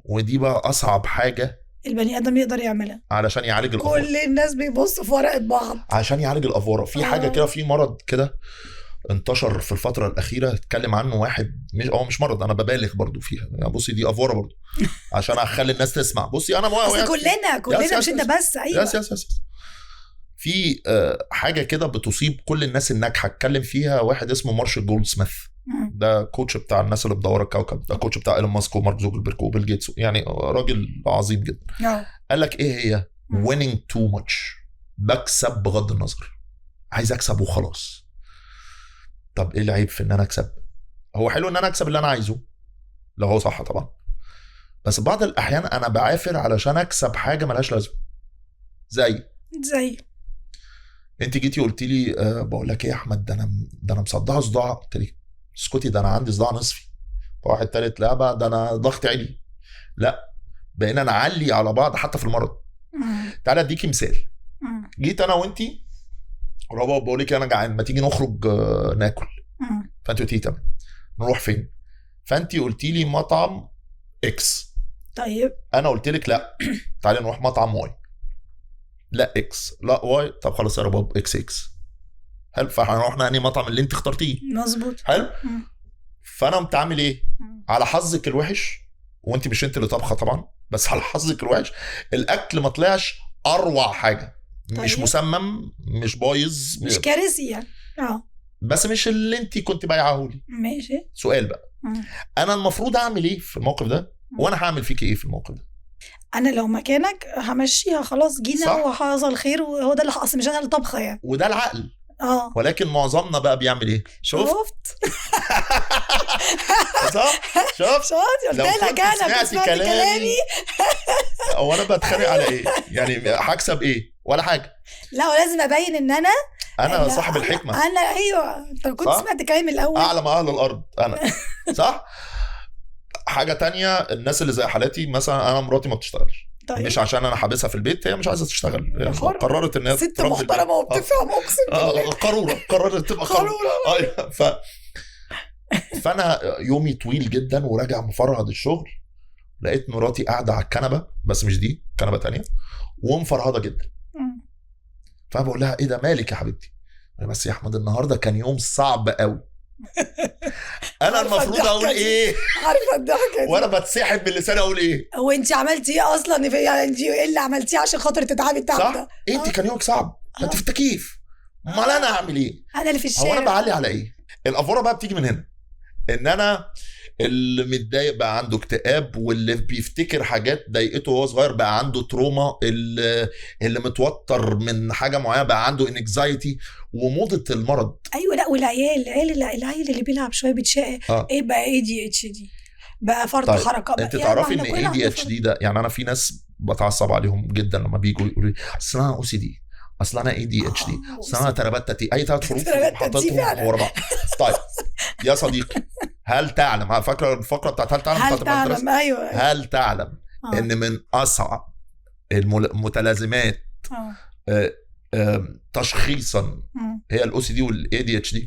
ودي بقى اصعب حاجه البني ادم يقدر يعملها علشان يعالج الافوره. كل الناس بيبصوا في ورقه بعض عشان يعالج الافوره في حاجه كده، في مرض كده انتشر في الفتره الاخيره، اتكلم عنه واحد، مش مرض، انا ببالغ برضو فيها يعني، بصي دي افوره برضو عشان اخلي الناس تسمع. بصي انا اصل كلنا مش انت بس. ايوه يس. في حاجه كده بتصيب كل الناس الناجحه، اتكلم فيها واحد اسمه مارشال جولد سميث، ده كوتش بتاع الناس اللي بدور الكوكب، ده كوتش بتاع ايلون ماسك ومارك زوكربيرج وبيل جيتس، يعني راجل عظيم جدا. قال لك ايه هي winning too much، بكسب بغض النظر، عايز اكسب وخلاص. طب ايه العيب في ان انا اكسب؟ هو حلو ان انا اكسب اللي انا عايزه لو هو صح طبعا، بس بعض الاحيان انا بعافر علشان اكسب حاجه ملهاش لازمه. زي انت جيتي قلت لي بقول لك ايه يا احمد، ده انا مصدعه صداع، قلت لي اسكتي ده انا عندي صداع نصفي. فواحد تالت لا بقى ده انا ضغط عالي، لا بقينا نعلي على بعض حتى في المرض. تعالى اديكي مثال. جيت انا وانتي ربا بقول لك انا جعان، ما تيجي نخرج ناكل. فانت قلتي تمام، نروح فين؟ فانت قلتي لي مطعم اكس. طيب انا قلت لك لا تعالي نروح مطعم واي. لا اكس لا واي، طب خلاص يا رباب اكس. حلو، فاحنا انهي مطعم اللي انت اخترتيه؟ مظبوط. حلو. فانا قمت عامل ايه؟ على حظك الوحش، وانت مش انت اللي طبخه طبعا، بس على حظك الوحش الاكل ما طلعش اروع حاجه. طيب. مش مسمم، مش بايظ، مش كارثي يعني، بس مش اللي انت كنت بايعاهولي. ماشي. سؤال بقى، انا المفروض اعمل ايه في الموقف ده؟ وانا هعمل فيك ايه في الموقف ده؟ انا لو مكانك همشيها خلاص، جينا وحصل خير، وهو ده اللي حصل، مش انا اللي طبخه يعني، وده العقل. ولكن معظمنا بقى بيعمل ايه؟ شفت شفت قلت لك انا بسمعت كلامي او انا بتخانق على ايه يعني؟ هكسب ايه ولا حاجه؟ لا ولازم ابين ان انا صاحب الحكمه. انا ايوه انت كنت سمعت كلامي الاول، اعلم اهل الارض انا صح. حاجه تانية، الناس اللي زي حالاتي مثلا، انا مراتي ما بتشتغلش. طيب. مش عشان انا حابسها في البيت، هي مش عايزه تشتغل، يعني قررت ان هي ست محترمه وبتفهم، اقسم بالله قررت تبقى قاروره. فانا يومي طويل جدا وراجع مفرهد الشغل، لقيت مراتي قاعده على الكنبه، بس مش دي كنبه تانية، ومفرهده جدا. فبقول لها ايه ده مالك يا حبيبتي؟ بس يا احمد النهارده كان يوم صعب قوي. انا المفروض اقول ايه؟ عارفه الضحكه دي، وانا بتسحب باللسان اقول ايه؟ هو انت عملتي ايه اصلا؟ انت ايه اللي عملتيه عشان خاطر تتعبي التعب ده؟ انت كان يومك صعب، انت في التكييف، امال انا اعمل ايه؟ انا اللي في الشارع. هو انا بعلي على ايه؟ الافوره بقى بتيجي من هنا، ان انا اللي متضايق بقى عنده اكتئاب، واللي بيفتكر حاجات ضايقته وهو صغير بقى عنده تروما، اللي متوتر من حاجه معينه بقى عنده انكزايتي وموضه المرض. ايوه. لا والعيال اللي بيلعب شويه بيتشقى ايه بقى ADHD بقى فرط حركه بقى. انت تعرفي ان ADHD ده يعني انا في ناس بتعصب عليهم جدا لما بيجوا يقولوا لي اصل انا OCD، اصل انا ADHD، اصل انا تربتتي، اي 3 حروف حطيتهم ورا بعض. طيب يا صديقي، هل تعلم، فاكره الفقره بتاعت هل تعلم؟ ايوه. هل تعلم ان من اصعب المتلازمات تشخيصا هي الOCD والADHD؟